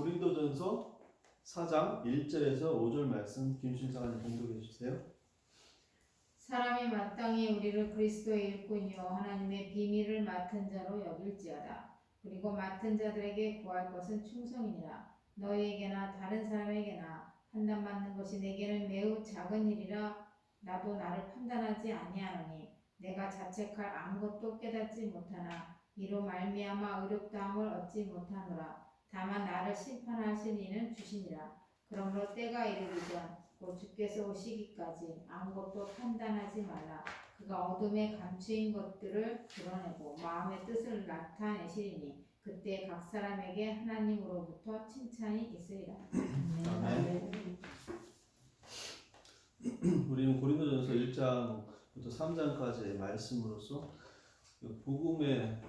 고린도전서 4장 1절에서 5절 말씀 김신상님 봉독해 주세요. 사람이 마땅히 우리를 그리스도의 일꾼이요 하나님의 비밀을 맡은 자로 여길지어다. 그리고 맡은 자들에게 구할 것은 충성이니라. 너희에게나 다른 사람에게나 판단 받는 것이 내게는 매우 작은 일이라. 나도 나를 판단하지 아니하노니 내가 자책할 아무것도 깨닫지 못하나 이로 말미암아 의롭다함을 얻지 못하노라. 다만 나를 심판하실 이는 주시니라. 그러므로 때가 이르기 전 곧 주께서 오시기까지 아무것도 판단하지 말라. 그가 어둠에 감추인 것들을 드러내고 마음의 뜻을 나타내시리니 그때 각 사람에게 하나님으로부터 칭찬이 있으리라. 아멘. 우리는 고린도전서 1장부터 3장까지의 말씀으로서 복음의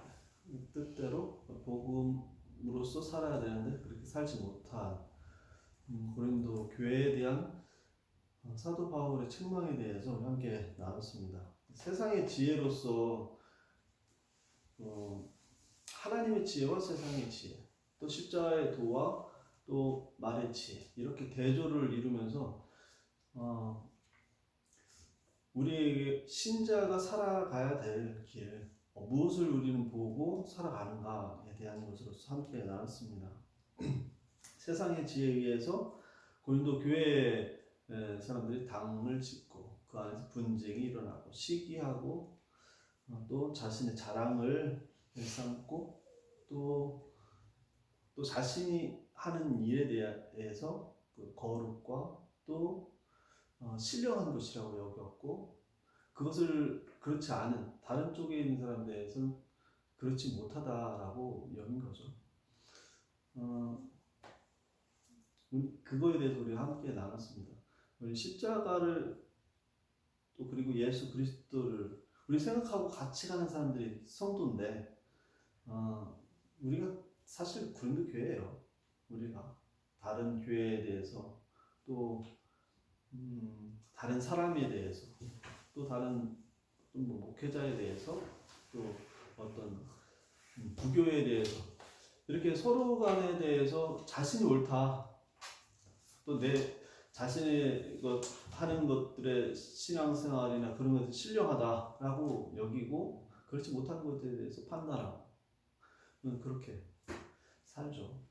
뜻대로 복음으로서 살아야 되는데 그렇게 살지 못한 고린도 교회에 대한 사도 바울의 책망에 대해서 우리 함께 나눴습니다. 세상의 지혜로서 하나님의 지혜와 세상의 지혜, 또 십자가의 도와 또 말의 지혜, 이렇게 대조를 이루면서 우리에게 신자가 살아가야 될 길, 무엇을 우리는 보고 살아가는가에 대한 것으로서 함께 나눴습니다. 세상의 지혜에 의해서 고린도 교회의 사람들이 당을 짓고 그 안에서 분쟁이 일어나고 시기하고 또 자신의 자랑을 삼고 또 자신이 하는 일에 대해서 그 거룩과 또 신령한 것이라고 여겼고 그것을 그렇지 않은 다른 쪽에 있는 사람들에 대해서는 그렇지 못하다라고 여긴 거죠. 그거에 대해서 우리가 함께 나눴습니다. 우리 십자가를 또 그리고 예수 그리스도를 우리 생각하고 같이 가는 사람들이 성도인데 우리가 사실 고린도 교회예요. 우리가 다른 교회에 대해서 또 다른 사람에 대해서 또 다른 목회자에 대해서 또 어떤 부교에 대해서 이렇게 서로 간에 대해서 자신이 옳다 또 내 자신의 하는 것들의 신앙생활이나 그런 것이 신령하다라고 여기고 그렇지 못한 것에 대해서 판단하고 그렇게 살죠.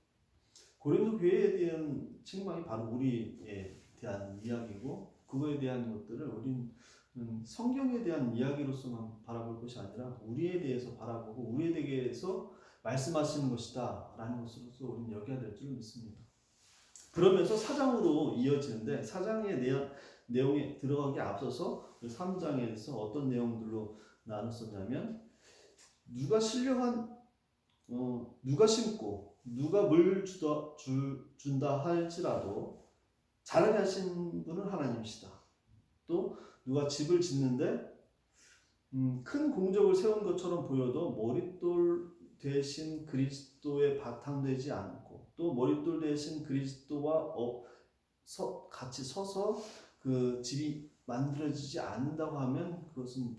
고린도 교회에 대한 책망이 바로 우리에 대한 이야기고 그거에 대한 것들을 우리는 성경에 대한 이야기로서만 바라볼 것이 아니라 우리에 대해서 바라보고 우리에 대해서 말씀하시는 것이다 라는 것으로서 우리는 여겨야 될 줄 믿습니다. 그러면서 4장으로 이어지는데 4장의 내용에 들어가기 앞서서 3장에서 어떤 내용들로 나눴었냐면 누가 심고 누가 물 준다 할지라도 자라게 하신 분은 하나님이시다. 또 누가 집을 짓는데 큰 공적을 세운 것처럼 보여도 머릿돌 대신 그리스도에 바탕되지 않고 또 머릿돌 대신 그리스도와 같이 서서 그 집이 만들어지지 않는다고 하면 그것은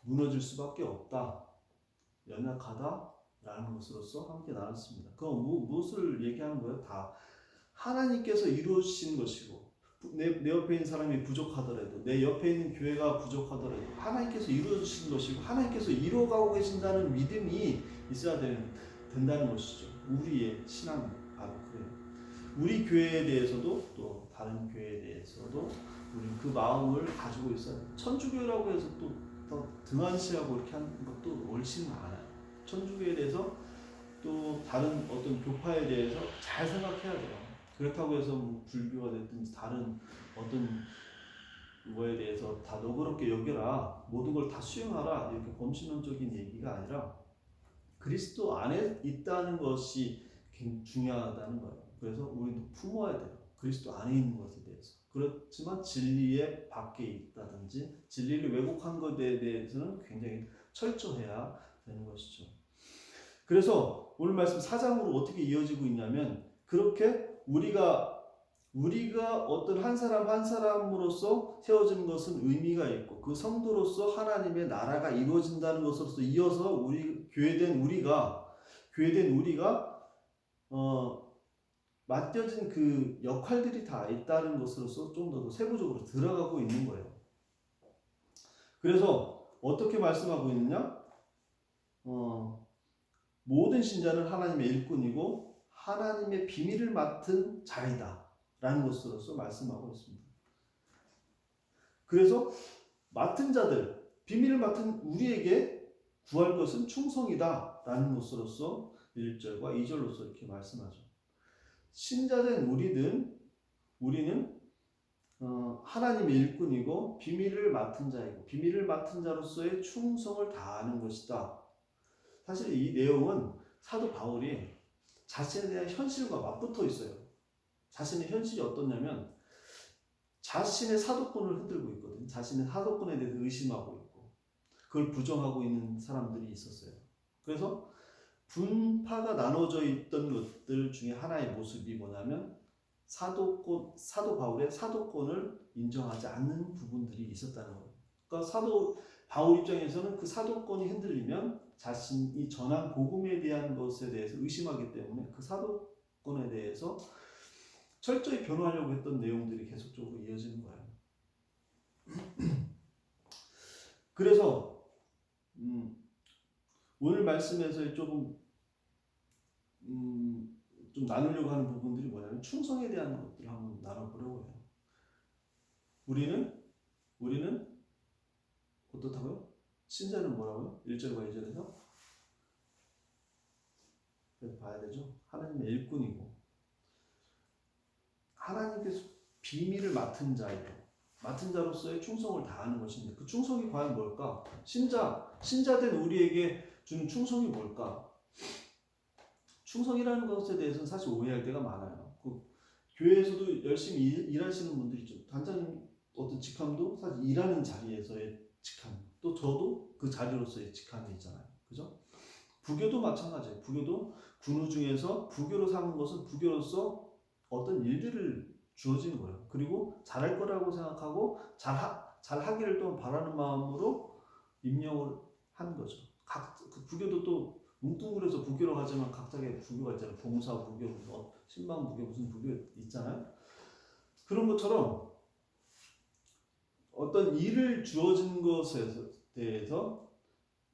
무너질 수밖에 없다. 연약하다라는 것으로서 함께 나눴습니다. 그건 무엇을 얘기하는 거예요? 다 하나님께서 이루어주신 것이고 내 옆에 있는 사람이 부족하더라도 내 옆에 있는 교회가 부족하더라도 하나님께서 이루어주신 것이고 하나님께서 이루어가고 계신다는 믿음이 있어야 된다는 것이죠. 우리의 신앙은 바로 그래요. 우리 교회에 대해서도 또 다른 교회에 대해서도 우리는 그 마음을 가지고 있어야 돼요. 천주교라고 해서 또 더 등한시하고 이렇게 하는 것도 옳지는 않아요. 천주교에 대해서 또 다른 어떤 교파에 대해서 잘 생각해야 돼요. 그렇다고 해서 뭐 불교가 됐든지 다른 어떤 거에 대해서 다 너그럽게 여겨라, 모든 걸 다 수용하라 이렇게 범신론적인 얘기가 아니라 그리스도 안에 있다는 것이 중요하다는 거예요. 그래서 우리도 품어야 돼요. 그리스도 안에 있는 것에 대해서. 그렇지만 진리의 밖에 있다든지 진리를 왜곡한 것에 대해서는 굉장히 철저해야 되는 것이죠. 그래서 오늘 말씀 4장으로 어떻게 이어지고 있냐면 그렇게 우리가 어떤 한 사람 한 사람으로서 세워진 것은 의미가 있고 그 성도로서 하나님의 나라가 이루어진다는 것으로서 이어서 우리 교회된 우리가 맡겨진 그 역할들이 다 있다는 것으로서 좀 더 세부적으로 들어가고 있는 거예요. 그래서 어떻게 말씀하고 있느냐? 모든 신자는 하나님의 일꾼이고 하나님의 비밀을 맡은 자이다 라는 것으로서 말씀하고 있습니다. 그래서 맡은 자들, 비밀을 맡은 우리에게 구할 것은 충성이다 라는 것으로서 1절과 2절로서 이렇게 말씀하죠. 신자된 우리는 하나님의 일꾼이고 비밀을 맡은 자이고 비밀을 맡은 자로서의 충성을 다하는 것이다. 사실 이 내용은 사도 바울이 자신에 대한 현실과 맞붙어 있어요. 자신의 현실이 어떻냐면 자신의 사도권을 흔들고 있거든요. 자신의 사도권에 대해서 의심하고 있고 그걸 부정하고 있는 사람들이 있었어요. 그래서 분파가 나눠져 있던 것들 중에 하나의 모습이 뭐냐면 사도 바울의 사도권을 인정하지 않는 부분들이 있었다는 거예요. 그러니까 사도 바울 입장에서는 그 사도권이 흔들리면 자신이 전한 복음에 대한 것에 대해서 의심하기 때문에 그 사도권에 대해서 철저히 변호하려고 했던 내용들이 계속적으로 이어지는 거예요. 그래서 오늘 말씀에서 조금 좀 나누려고 하는 부분들이 뭐냐면 충성에 대한 것들을 한번 나눠보려고 해요. 우리는 어떻다고요? 신자는 뭐라고요? 1절과 2절에서 봐야 되죠. 하나님의 일꾼이고 하나님께서 비밀을 맡은 자로서의 충성을 다하는 것인데 그 충성이 과연 뭘까? 신자된 우리에게 주는 충성이 뭘까? 충성이라는 것에 대해서는 사실 오해할 때가 많아요. 그 교회에서도 열심히 일하시는 분들이 있죠. 단장님 어떤 직함도 사실 일하는 자리에서의 직함, 또 저도 그 자리로서의 직함이 있잖아요. 그죠? 부교도 마찬가지예요. 부교도 군우 중에서 부교로 삼은 것은 부교로서 어떤 일들을 주어지는 거예요. 그리고 잘할 거라고 생각하고 잘하기를 또 바라는 마음으로 임명을 한 거죠. 그 부교도 또 뭉뚱그려서 부교로 가지만 각자의 부교가 있잖아요. 봉사 부교, 신방 부교, 무슨 부교 있잖아요. 그런 것처럼 어떤 일을 주어진 것에 대해서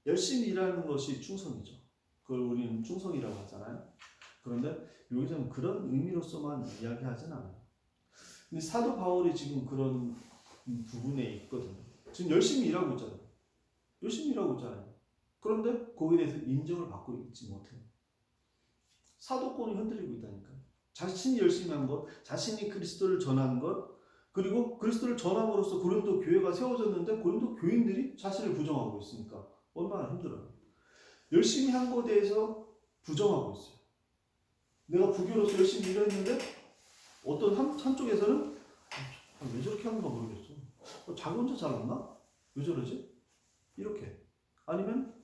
열심히 일하는 것이 충성이죠. 그걸 우리는 충성이라고 하잖아요. 그런데 여기서는 그런 의미로서만 이야기하진 않아요. 근데 사도 바울이 지금 그런 부분에 있거든요. 지금 열심히 일하고 있잖아요. 그런데 거기에 대해서 인정을 받고 있지 못해요. 사도권이 흔들리고 있다니까요. 자신이 열심히 한 것, 자신이 그리스도를 전한 것, 그리고 그리스도를 전함으로써 고린도 교회가 세워졌는데 고린도 교인들이 자신을 부정하고 있으니까 얼마나 힘들어요. 열심히 한 것에 대해서 부정하고 있어요. 내가 부교로서 열심히 일했는데 어떤 한쪽에서는 왜 저렇게 하는가 모르겠어. 자기 혼자 잘났나? 왜 저러지? 이렇게. 아니면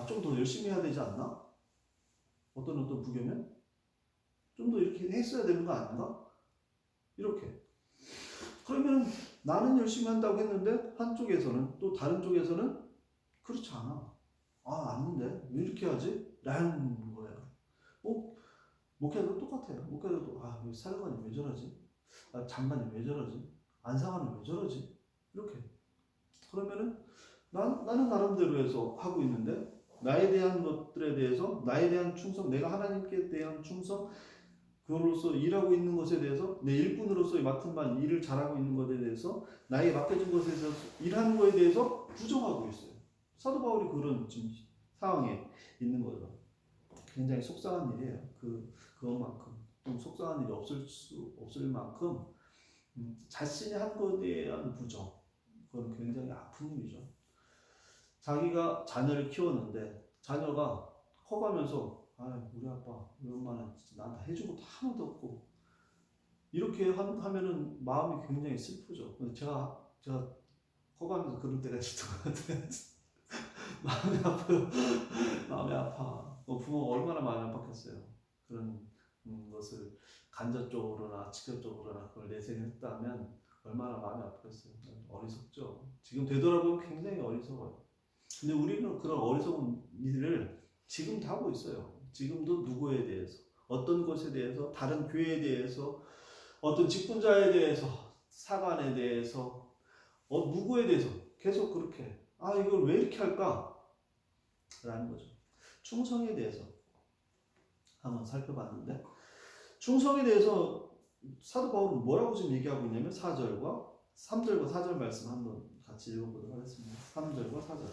좀 더 열심히 해야 되지 않나? 어떤 부교면 좀 더 이렇게 했어야 되는 거 아닌가? 이렇게. 그러면 나는 열심히 한다고 했는데 한쪽에서는 또 다른 쪽에서는 그렇지 않아. 아닌데 왜 이렇게 하지? 라는 거예요. 목회도 똑같아요. 목회도 사역관이 왜 저러지? 장관이 왜 저러지? 안상관이 왜 저러지? 이렇게. 그러면은 나는 나름대로 해서 하고 있는데 나에 대한 것들에 대해서 나에 대한 충성, 내가 하나님께 대한 충성, 그로서 일하고 있는 것에 대해서 내 일꾼으로서 맡은 바 일을 잘하고 있는 것에 대해서 나에게 맡겨진 것에 대해서 일하는 것에 대해서 부정하고 있어요. 사도 바울이 그런 지금 상황에 있는 거죠. 굉장히 속상한 일이에요. 그것만큼 좀 속상한 일이 없을 만큼 자신이 한 것에 대한 부정, 그건 굉장히 아픈 일이죠. 자기가 자녀를 키웠는데 자녀가 커가면서 우리 아빠, 우리 엄마는 진짜 나한테 해준 것도 하나도 없고 이렇게 하면은 마음이 굉장히 슬프죠. 근데 제가 커가면서 그런 때가 있었던 것 같아요. 마음이 아파요. 마음이 아파. 부모가 얼마나 많이 아팠겠어요. 그런 것을 간접적으로나 직접적으로나 그걸 내세했다면 얼마나 마음이 아팠겠어요. 어리석죠. 지금 되돌아보면 굉장히 어리석어요. 근데 우리는 그런 어리석은 일을 지금도 하고 있어요. 지금도 누구에 대해서 어떤 것에 대해서, 다른 교회에 대해서, 어떤 직분자에 대해서, 사관에 대해서, 누구에 대해서 계속 그렇게 이걸 왜 이렇게 할까? 라는 거죠. 충성에 대해서 한번 살펴봤는데, 충성에 대해서 사도 바울은 뭐라고 지금 얘기하고 있냐면 4절과 3절과 4절 말씀 한번 같이 읽어보도록 하겠습니다. 3절과 4절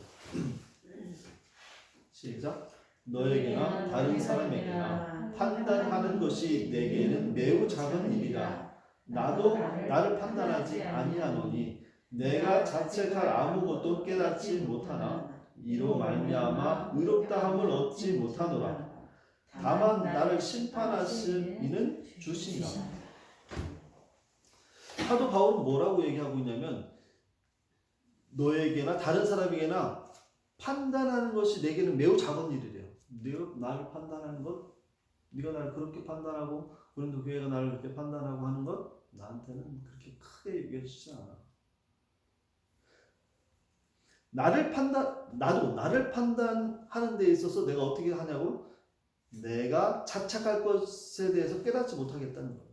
시작. 너에게나 다른 사람에게나 판단하는 것이 내게는 매우 작은 일이라. 나도 나를 판단하지 아니하노니 내가 자책할 아무것도 깨닫지 못하나 이로 말미암아 의롭다함을 얻지 못하노라. 다만 나를 심판하실 이는 주시니라. 사도 바울은 뭐라고 얘기하고 있냐면 너에게나 다른 사람에게나 판단하는 것이 내게는 매우 작은 일이래요. 네가 나를 판단하는 것, 네가 나를 그렇게 판단하고 그런데 교회가 나를 그렇게 판단하고 하는 것 나한테는 그렇게 크게 여겨지지 않아. 나도 나를 판단하는 데 있어서 내가 어떻게 하냐고? 내가 자책할 것에 대해서 깨닫지 못하겠다는 거예요.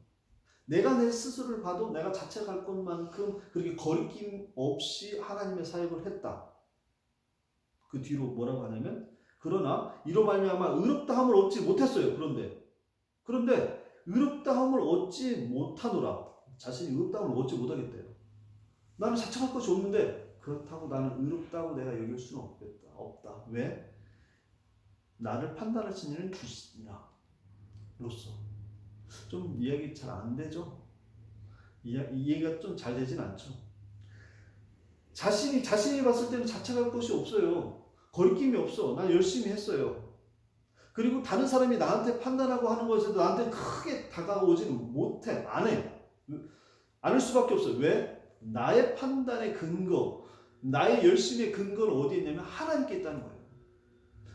내가 내 스스로를 봐도 내가 자책할 것만큼 그렇게 거리낌 없이 하나님의 사역을 했다. 그 뒤로 뭐라고 하냐면 그러나 이로 말미암아 의롭다함을 얻지 못했어요. 그런데 의롭다함을 얻지 못하노라. 자신이 의롭다함을 얻지 못하겠대요. 나는 자책할 것이 없는데 그렇다고 나는 의롭다고 내가 여길 수는 없다. 왜? 나를 판단하시는 이는 주시니라. 로서. 좀 이야기 잘 안 되죠? 이해가 좀 잘 되진 않죠. 자신이 봤을 때는 자책할 것이 없어요. 거리낌이 없어. 난 열심히 했어요. 그리고 다른 사람이 나한테 판단하고 하는 것에도 나한테 크게 다가오지는 못해. 안 해. 안 할 수밖에 없어요. 왜? 나의 판단의 근거, 나의 열심의 근거는 어디에 있냐면 하나님께 있다는 거예요.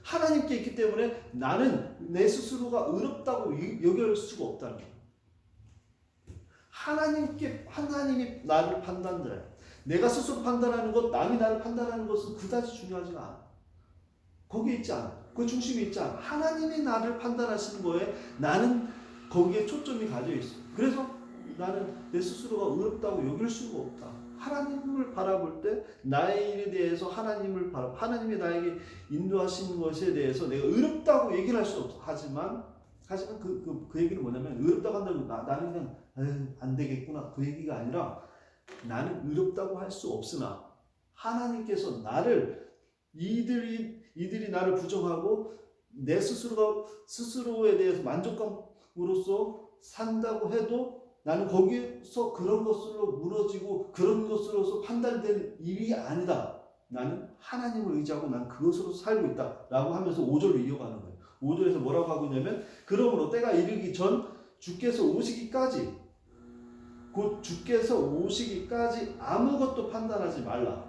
하나님께 있기 때문에 나는 내 스스로가 의롭다고 여길 수가 없다는 거예요. 하나님이 나를 판단자예요. 내가 스스로 판단하는 것, 남이 나를 판단하는 것은 그다지 중요하지가 않아. 거기에 있지 않아. 그 중심에 있지 않아. 하나님이 나를 판단하시는 거에 나는 거기에 초점이 가져 있어. 그래서 나는 내 스스로가 의롭다고 여길 수가 없다. 하나님을 바라볼 때 나의 일에 대해서 하나님이 나에게 인도하시는 것에 대해서 내가 의롭다고 얘기를 할 수 없어. 하지만 그 얘기는 뭐냐면 의롭다고 한다고 나는 그냥 안 되겠구나 그 얘기가 아니라 나는 의롭다고 할 수 없으나 하나님께서 나를 이들이 나를 부정하고 내 스스로에 대해서 만족감으로써 산다고 해도 나는 거기서 그런 것으로 무너지고 그런 것으로서 판단된 일이 아니다. 나는 하나님을 의지하고 난 그것으로 살고 있다. 라고 하면서 5절로 이어가는 거예요. 5절에서 뭐라고 하고 있냐면 그러므로 때가 이르기 전 주께서 오시기까지 곧 주께서 오시기까지 아무것도 판단하지 말라.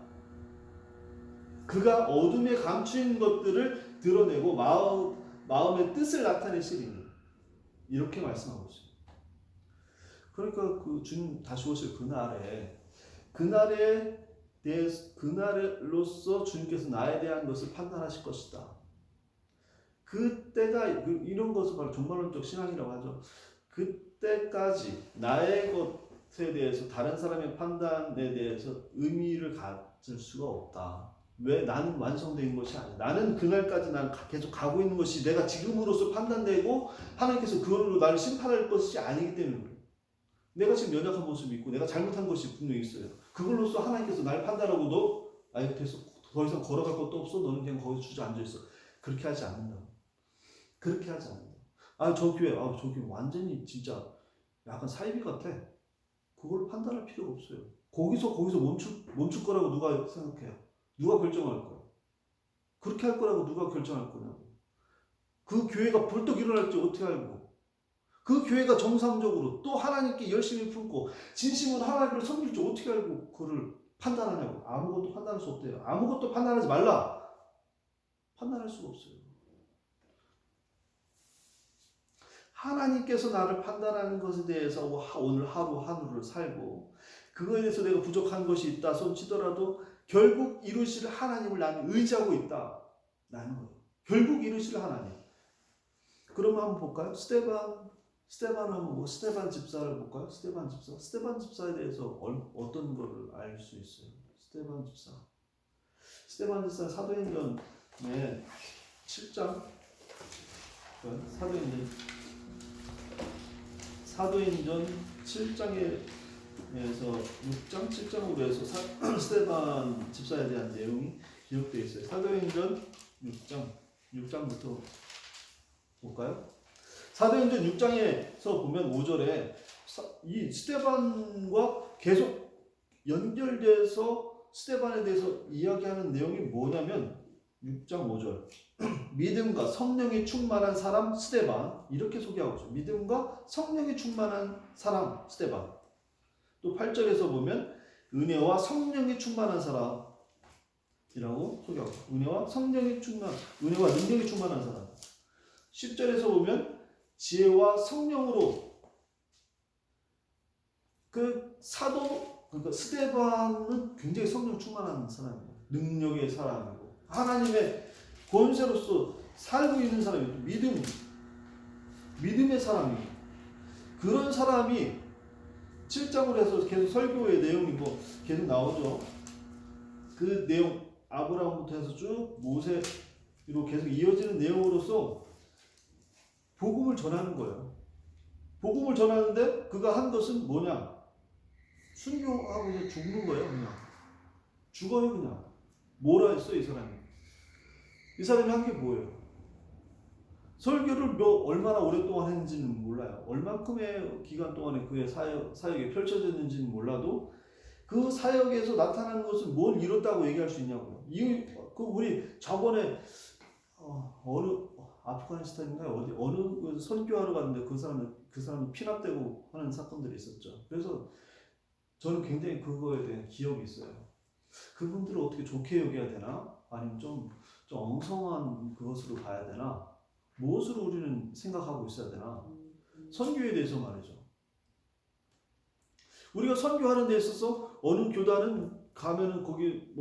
그가 어둠에 감추인 것들을 드러내고 마음의 뜻을 나타내시리니 이렇게 말씀하고 있어요. 그러니까 그 주님 다시 오실 그날로서 주님께서 나에 대한 것을 판단하실 것이다. 그때가 이런 것을 바로 종말론적 신앙이라고 하죠. 그때까지 나의 것에 대해서 다른 사람의 판단에 대해서 의미를 가질 수가 없다. 왜? 나는 완성된 것이 아니야. 나는 그날까지 나는 계속 가고 있는 것이 내가 지금으로서 판단되고 하나님께서 그걸로 나를 심판할 것이 아니기 때문에 그래. 내가 지금 연약한 모습이 있고 내가 잘못한 것이 분명히 있어요. 그걸로써 하나님께서 나를 판단하고 너 됐어. 더 이상 걸어갈 것도 없어. 너는 그냥 거기서 주저앉아 있어. 그렇게 하지 않는다. 그렇게 하지 않는다. 저 교회 완전히 진짜 약간 사이비 같아. 그걸 판단할 필요가 없어요. 거기서 멈출 거라고 누가 생각해요? 누가 결정할 거야? 그렇게 할 거라고 누가 결정할 거냐고. 그 교회가 벌떡 일어날지 어떻게 알고, 그 교회가 정상적으로 또 하나님께 열심히 품고 진심으로 하나님을 섬길지 어떻게 알고 그를 판단하냐고. 아무것도 판단할 수 없대요. 아무것도 판단하지 말라. 판단할 수가 없어요. 하나님께서 나를 판단하는 것에 대해서 오늘 하루하루를 살고 그거에 대해서 내가 부족한 것이 있다 손치더라도 결국 이루실 하나님을 나는 의지하고 있다 라는 거예요. 결국 이루실 하나님. 그러면 한번 볼까요? 스테반 하면 뭐 스테반 집사를 볼까요? 스테반 집사에 대해서 어떤 거를 알 수 있어요? 스테반 집사 사도행전의 7장 사도행전 7장에서 6장 7장으로 해서 스테반 집사에 대한 내용이 기록되어 있어요. 사도행전 6장부터 볼까요? 사도행전 6장에서 보면 5절에 이 스테반과 계속 연결돼서 스테반에 대해서 이야기하는 내용이 뭐냐면 6장 5절 믿음과 성령이 충만한 사람 스테반 이렇게 소개하고 있어요. 믿음과 성령이 충만한 사람 스테반. 또 8절에서 보면 은혜와 성령이 충만한 사람이라고 소개하고 있어요. 은혜와 능력이 충만한 사람. 10절에서 보면 지혜와 성령으로 그러니까 스데반은 굉장히 성령 충만한 사람이에요. 능력의 사람이고 하나님의 권세로서 살고 있는 사람이고 믿음의 사람이고 그런 사람이 7장으로 해서 계속 설교의 내용이 뭐 계속 나오죠. 그 내용 아브라함부터 해서 쭉 모세로 계속 이어지는 내용으로서 복음을 전하는 거예요. 복음을 전하는데 그가 한 것은 뭐냐? 순교하고 이제 죽는 거예요. 그냥 죽어요. 그냥 뭐라 했어 이 사람이? 이 사람이 한 게 뭐예요? 설교를 얼마나 오랫동안 했는지는 몰라요. 얼만큼의 기간 동안에 그의 사역이 펼쳐졌는지는 몰라도 그 사역에서 나타나는 것은 뭘 이뤘다고 얘기할 수 있냐고요. 우리 저번에 어느 아프가니스탄인가요? 어느 선교하러 갔는데 그 사람이 피납되고 하는 사건들이 있었죠. 그래서 저는 굉장히 그거에 대한 기억이 있어요. 그분들을 어떻게 좋게 여겨야 되나? 아니면 좀 엉성한 그것으로 봐야 되나? 무엇으로 우리는 생각하고 있어야 되나? 선교에 대해서 말이죠. 우리가 선교하는 데 있어서 어느 교단은 가면은 거기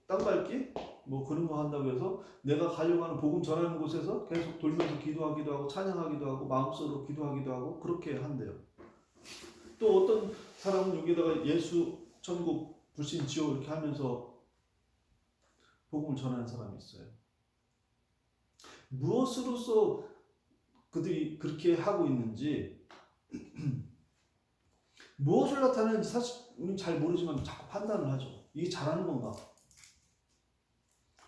땅 밟기 그런 거 한다고 해서 내가 가려고 하는 복음 전하는 곳에서 계속 돌면서 기도하기도 하고 찬양하기도 하고 마음속으로 기도하기도 하고 그렇게 한대요. 또 어떤 사람은 여기다가 예수 천국 불신 지옥 이렇게 하면서 복음을 전하는 사람이 있어요. 무엇으로서 그들이 그렇게 하고 있는지 무엇을 나타내는지 사실 우리는 잘 모르지만 자꾸 판단을 하죠. 이게 잘하는 건가?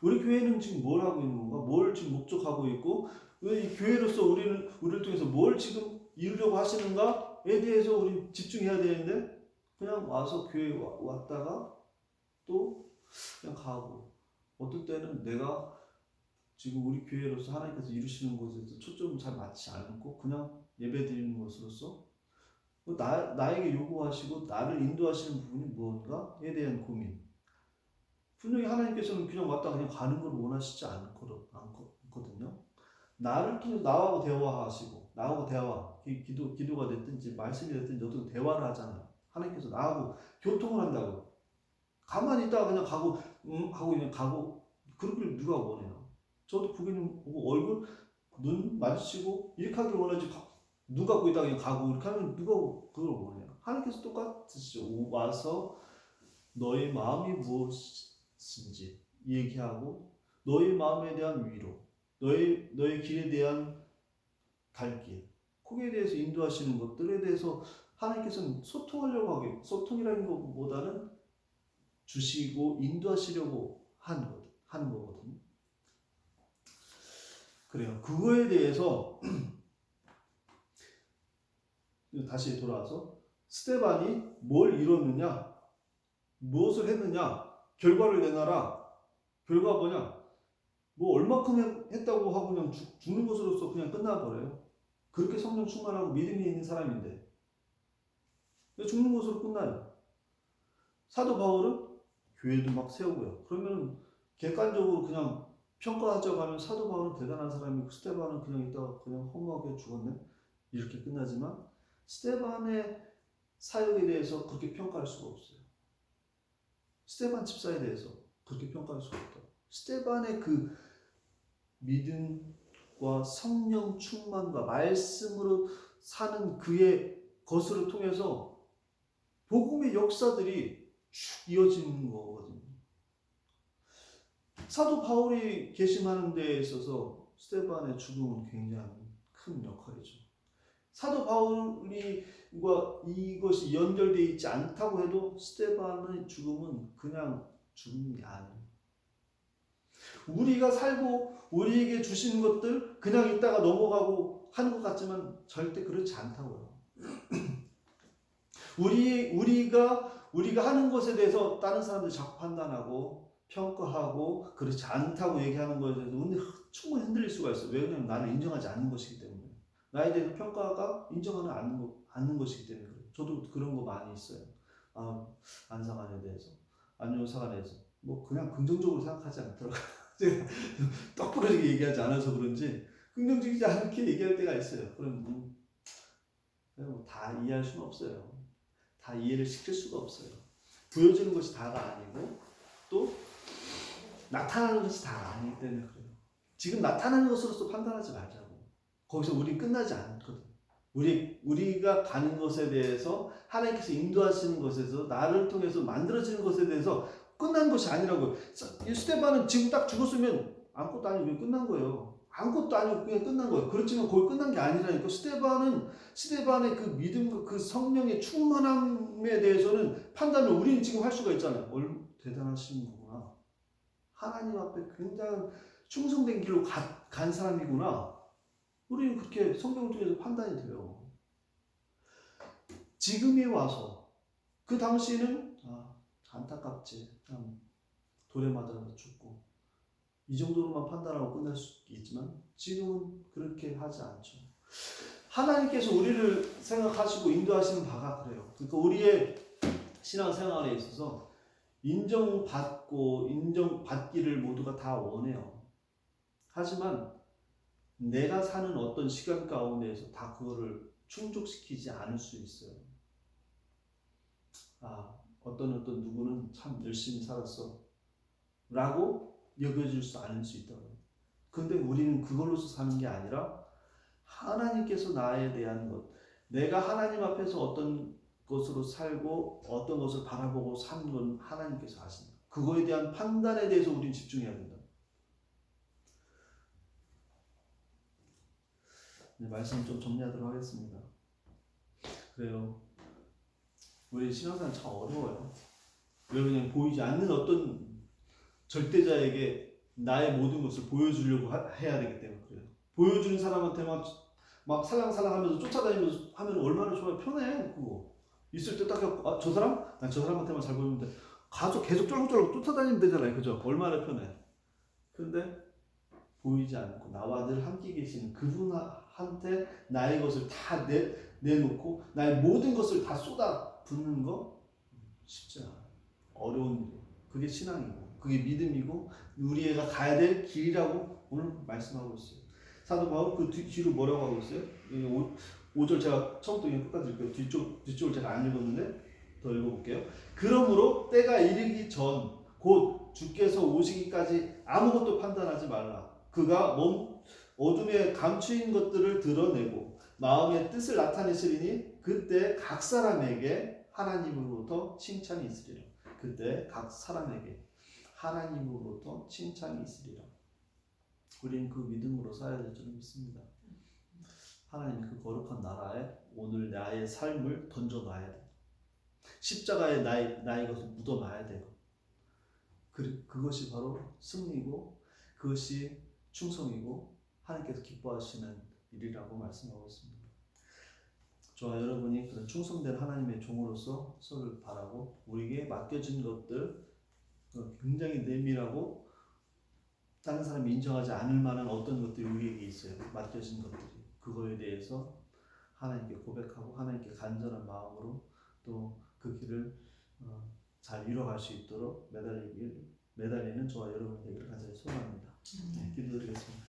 우리 교회는 지금 뭘 하고 있는 건가? 뭘 지금 목적하고 있고 이 교회로서 우리를 통해서 뭘 지금 이루려고 하시는가에 대해서 우리 집중해야 되는데 그냥 와서 교회에 왔다가 또 그냥 가고 어떨 때는 내가 지금 우리 교회로서 하나님께서 이루시는 것에서 초점을 잘 맞지 않고 그냥 예배드리는 것으로서 나에게 요구하시고 나를 인도하시는 부분이 무언가에 대한 고민. 분명히 하나님께서는 그냥 왔다 그냥 가는 걸 원하시지 않거든요. 나를 통해서 나하고 대화하시고 나하고 대화, 기도가 됐든지 말씀이 됐든지 어떤 대화를 하잖아요. 하나님께서 나하고 교통을 한다고. 가만히 있다가 그냥 가고 하고 그냥 가고 그러길 누가 원해요? 저도 부모님 보고 얼굴 눈 마주치고 이렇게 하길 원하지 눈 감고 있다가 그냥 가고 이렇게 하면 누가 그걸 원해요? 하나님께서 똑같으시죠. 와서 너의 마음이 무엇인지 얘기하고 너의 마음에 대한 위로 너의 길에 대한 갈 길, 거기에 대해서 인도하시는 것들에 대해서 하나님께서는 소통하려고 소통이라는 것보다는 주시고 인도하시려고 하는 거거든요. 그래요. 그거에 대해서 다시 돌아와서 스데반이 뭘 이뤘느냐, 무엇을 했느냐, 결과를 내놔라. 결과가 뭐냐? 얼마큼 했다고 하고 그냥 죽는 것으로서 그냥 끝나버려요. 그렇게 성령 충만하고 믿음이 있는 사람인데 죽는 것으로 끝나요. 사도 바울은 교회도 막 세우고요. 그러면 객관적으로 그냥 평가하자고 하면 사도 바울은 대단한 사람이고 스데반은 그냥 있다가 그냥 허무하게 죽었네 이렇게 끝나지만 스데반의 사역에 대해서 그렇게 평가할 수가 없어요. 스데반 집사에 대해서 그렇게 평가할 수가 없다. 스데반의 그 믿음, 능력과 성령 충만과 말씀으로 사는 그의 것을 통해서 복음의 역사들이 쭉 이어지는 거거든요. 사도 바울이 계심하는 데에 있어서 스데반의 죽음은 굉장히 큰 역할이죠. 사도 바울과 이것이 연결되어 있지 않다고 해도 스데반의 죽음은 그냥 죽음이 아니에요. 우리가 살고 우리에게 주시는 것들 그냥 있다가 넘어가고 하는 것 같지만 절대 그렇지 않다고요. 우리가 하는 것에 대해서 다른 사람들이 자꾸 판단하고 평가하고 그렇지 않다고 얘기하는 것에 대해서 충분히 흔들릴 수가 있어요. 왜냐하면 나를 인정하지 않는 것이기 때문에. 나에 대해서 평가가 인정하지 않는 것이기 때문에 그래요. 저도 그런 거 많이 있어요. 안사관에 대해서, 안요사관에 대해서 뭐 그냥 긍정적으로 생각하지 않더라고요. 제가 똑부러지게 얘기하지 않아서 그런지 긍정적이지 않게 얘기할 때가 있어요. 그럼 다 이해할 수는 없어요. 다 이해를 시킬 수가 없어요. 보여주는 것이 다가 아니고 또 나타나는 것이 다가 아니기 때문에 그래요. 지금 나타나는 것으로서 판단하지 말자고. 거기서 우리 끝나지 않거든. 우리가 가는 것에 대해서 하나님께서 인도하시는 것에서 나를 통해서 만들어지는 것에 대해서 끝난 것이 아니라고. 스데반은 지금 딱 죽었으면 아무것도 아니고 끝난 거예요. 아무것도 아니고 그냥 끝난 거예요. 그렇지만 거기 끝난 게 아니라니까. 스데반의 그 믿음과 그 성령의 충만함에 대해서는 판단을 우리는 지금 할 수가 있잖아요. 대단하신 거구나. 하나님 앞에 굉장히 충성된 길로 간 사람이구나. 우리는 그렇게 성경을 통해서 판단이 돼요. 지금에 와서 그 당시에는 안타깝지. 돌에 맞아서 죽고 이 정도로만 판단하고 끝날 수 있지만 지금은 그렇게 하지 않죠. 하나님께서 우리를 생각하시고 인도하시는 바가 그래요. 그러니까 우리의 신앙생활에 있어서 인정받고 인정받기를 모두가 다 원해요. 하지만 내가 사는 어떤 시간 가운데에서 다 그거를 충족시키지 않을 수 있어요. 어떤 누구는 참 열심히 살았어 라고 여겨질 수 않을 수 있다고요. 근데 우리는 그걸로서 사는 게 아니라 하나님께서 나에 대한 것, 내가 하나님 앞에서 어떤 것으로 살고 어떤 것을 바라보고 사는 건 하나님께서 아신다. 그거에 대한 판단에 대해서 우리는 집중해야 된다. 네, 말씀 좀 정리하도록 하겠습니다. 그래요. 우리 신앙생활 참 어려워요. 왜냐면 보이지 않는 어떤 절대자에게 나의 모든 것을 보여주려고 해야 되기 때문에 그래요. 보여주는 사람한테 막 살랑살랑하면서 쫓아다니면서 하면 얼마나 좋아요. 편해. 그거 있을 때 딱 저 사람? 난 저 사람한테만 잘 보이는데 계속 쫄깃쫄깃 쫓아다니면 되잖아요. 그죠? 얼마나 편해. 근데 보이지 않고 나와 늘 함께 계시는 그분한테 나의 것을 다 내놓고 나의 모든 것을 다 쏟아 붓는 거 쉽지 않아요. 어려운 일이에요. 그게 신앙이고 그게 믿음이고 우리가 가야 될 길이라고 오늘 말씀하고 있어요. 사도 바울 그 뒤로 뭐라고 하고 있어요? 5절 제가 처음부터 끝까지 읽을게요. 뒤쪽을 제가 안 읽었는데 더 읽어볼게요. 그러므로 때가 이르기 전 곧 주께서 오시기까지 아무것도 판단하지 말라. 그가 어둠에 감추인 것들을 드러내고 마음의 뜻을 나타내시리니 그때 각 사람에게 하나님으로부터 칭찬이 있으리라. 그때 각 사람에게 하나님으로부터 칭찬이 있으리라. 우리는 그 믿음으로 살아야 될 줄 믿습니다. 하나님 그 거룩한 나라에 오늘 나의 삶을 던져놔야 돼. 십자가에 나의 것을 묻어놔야 돼요. 그것이 바로 승리고 그것이 충성이고 하나님께서 기뻐하시는 일이라고 말씀하고 있습니다. 저와 여러분이 그런 충성된 하나님의 종으로서 서를 바라고 우리에게 맡겨진 것들 굉장히 내밀하고 다른 사람이 인정하지 않을 만한 어떤 것들이 우리에게 있어요. 맡겨진 것들이. 그거에 대해서 하나님께 고백하고 하나님께 간절한 마음으로 또 그 길을 잘 이뤄갈 수 있도록 매달리는 저와 여러분 되기를 간절히 소원합니다. 네, 기도드리겠습니다.